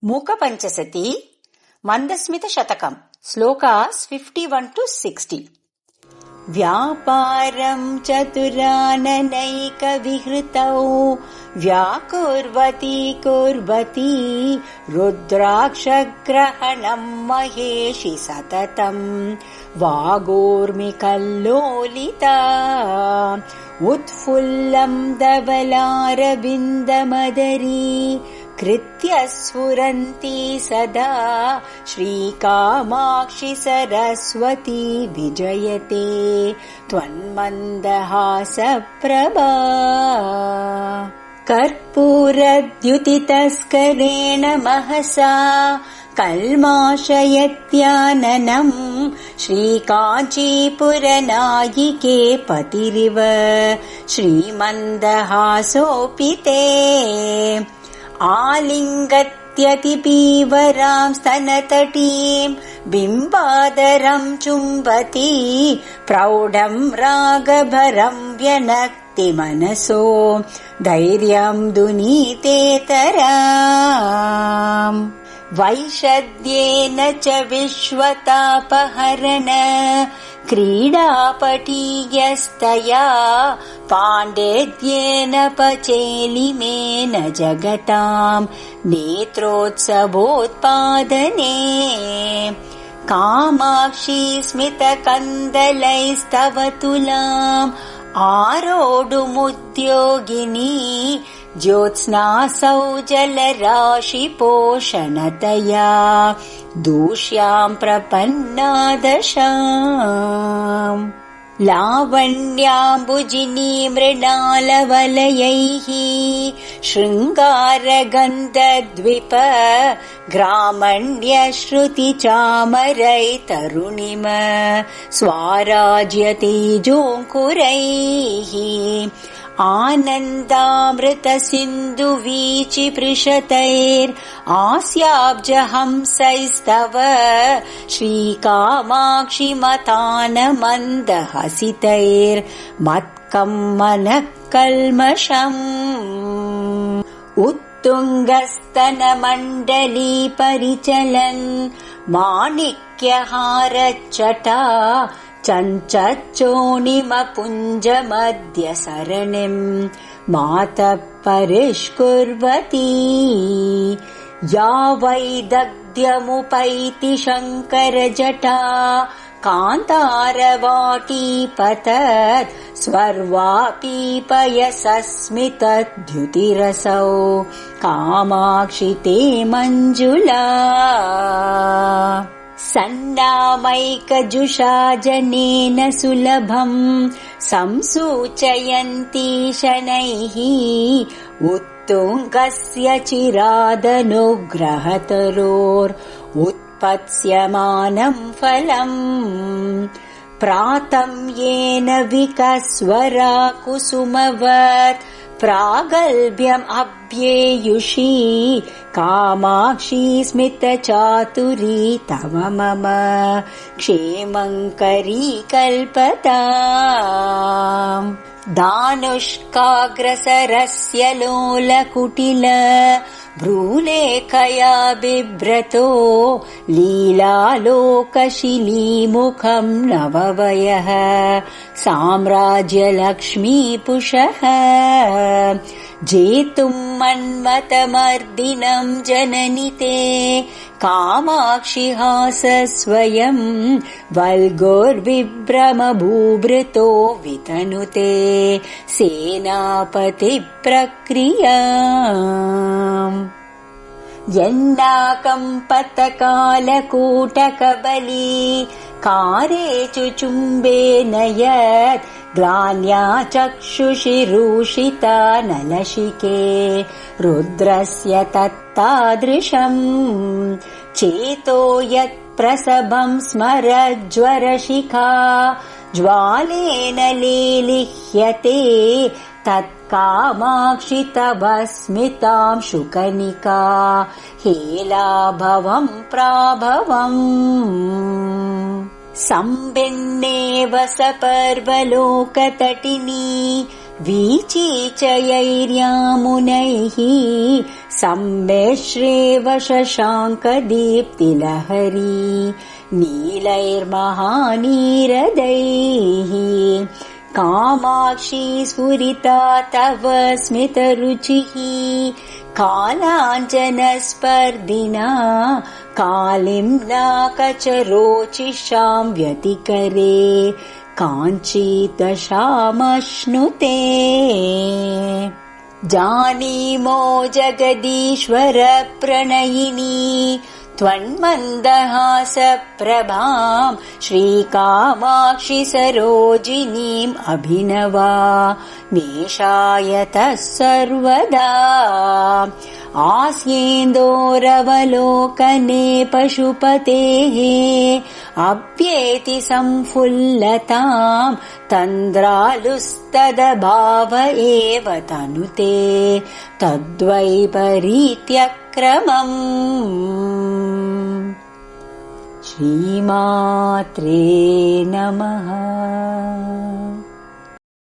मूकपञ्चशती मन्दस्मितशतकम् shlokas 51 to 60। व्यापारम् चतुराननैकविहृतौ व्याकुर्वती कुर्वती रुद्राक्षग्रहणम् महेशि सततम् वागोर्मिकल्लोलिता उत्फुल्लम् धवलारविन्दमदरी कृत्य स्फुरन्ती सदा श्रीकामाक्षि सरस्वती विजयते त्वन्मन्दहासप्रभा। कर्पूरद्युतितस्करेण महसा कल्माशयत्याननम् श्रीकाञ्चीपुरनायिके पतिरिव श्रीमन्दहासोऽपि ते आलिङ्गत्यतिपीवरां स्तनतटीम् बिम्बादरं चुम्बती प्रौढं रागभरं व्यनक्ति मनसो धैर्यं दुनीतेतराम् वैषद्येन च विश्वतापहरण क्रीडापटीयस्तया पाण्डित्येन पचेलिमेन जगताम् नेत्रोत्सवोत्पादने कामाक्षी स्मितकन्दलैस्तव तुलाम् आरोढुमुद्योगिनी ज्योत्स्नासौ जलराशिपोषणतया दूष्याम् प्रपन्ना दशाम् लावण्याम्बुजिनी मृणालवलयैः शृङ्गारगन्धद्विप ग्रामण्यश्रुतिचामरैतरुणिम स्वाराज्यतेजोङ्कुरैः आनन्दामृतसिन्धुवीचिपृशतैर्आस्याब्जहंसैस्तव श्रीकामाक्षि मतानमन्दहसितैर्मत्कम् मनः कल्मषम् उत्तुङ्गस्तनमण्डली परिचलन् माणिक्यहारच्चटा चञ्चच्चोणिमपुञ्जमद्य सरणिम् मातः परिष्कुर्वती या वैदग्ध्यमुपैति शङ्करजटा कान्तारवाटी पतत् स्वर्वापीपयसस्मितद्युतिरसौ कामाक्षि ते मञ्जुला सन्नामैकजुषा जनेन सुलभम् संसूचयन्ती शनैः उत्तुङ्गस्य चिरादनुग्रहतरोरुत्पत्स्यमानम् फलम् प्रातं येन विकस्वरा कुसुमवत् प्रागल्भ्यम् अभ्येयुषी कामाक्षी स्मितचातुरी तव मम क्षेमङ्करी कल्पताम् दानुष्काग्रसरस्य लोलकुटिल भ्रूलेखया बिभ्रतो लीलालोकशिलीमुखम् नववयः साम्राज्यलक्ष्मीपुषः जेतुम् मन्मथमर्दिनम् जननि ते कामाक्षि हासस्वयम् वल्गोर्विभ्रमभूभृतो वितनुते सेनापतिप्रक्रिया यन्नाकम्पतकालकूटकबली कारे चुचुम्बेन यत् ग्लान्या चक्षुषि रूषिता नलशिके रुद्रस्य तत्तादृशम् चेतो यत् प्रसभम् स्मरज्वरशिखा ज्वालेन लेलिह्यते तत्कामाक्षि तव स्मितां शुकनिका हेलाभवम् प्राभवम् सम्भिन्नेव सपर्वलोकतटिनी वीचीचयैर्यामुनैः सम्मिश्रेव शशाङ्कदीप्तिलहरी नीलैर्महानीरदैः कामाक्षी स्फुरिता तव स्मितरुचिः कालाञ्जनस्पर्धिना कालिम्ना कचरोचिषां व्यतिकरे काञ्चीतशामश्नुते जानीमो जगदीश्वर प्रणयिनी त्वन्मन्दहासप्रभाम् श्रीकामाक्षि सरोजिनीम् अभिनवा मेषायतः सर्वदा आस्येन्दोरवलोकने पशुपतेः अप्येति संफुल्लताम् तन्द्रालुस्तदभाव एव तनुते तद्वैपरीत्यक्रमम् श्रीमात्रे नमः।